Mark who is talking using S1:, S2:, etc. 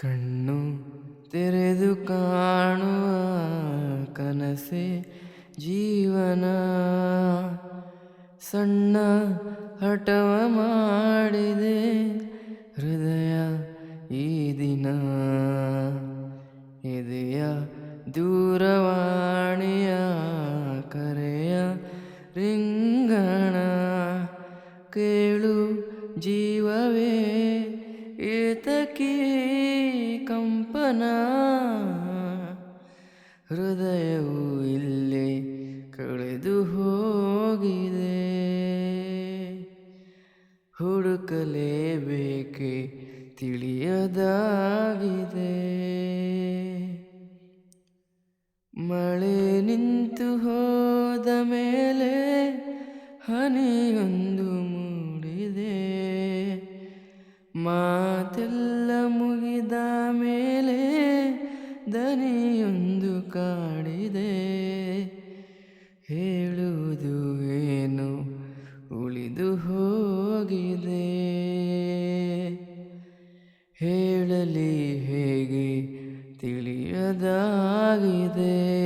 S1: ಕಣ್ಣು ತೆರೆದು ಕಾಣುವ ಕನಸೆ ಜೀವನ. ಸಣ್ಣ ಹಠವ ಮಾಡಿದೆ ಹೃದಯ ಈ ದಿನ. ಎದೆಯ ದೂರವಾಣಿಯ ಕರೆಯ ರಿಂಗಣ. ಕೇಳು ಜೀವವೇ ಏತಕೀ ಕಂಪನ. ಹೃದಯವು ಇಲ್ಲೇ ಕಳೆದು ಹೋಗಿದೆ. ಹುಡುಕಲೇಬೇಕೆ ತಿಳಿಯದಾಗಿದೆ. ಮಳೆ ನಿಂತು ಹೋದ ಮೇಲೆ ಹನಿಯೊಂದು ಮೂಡಿದೆ. ಮಾತೆಲ್ಲ ಮುಗಿದ ಮೇಲೆ ದನಿಯೊಂದು ಕಾಡಿದೆ. ಹೇಳುವುದು ಏನು ಉಳಿದು ಹೋಗಿದೆ. ಹೇಳಲಿ ಹೇಗೆ ತಿಳಿಯದಾಗಿದೆ.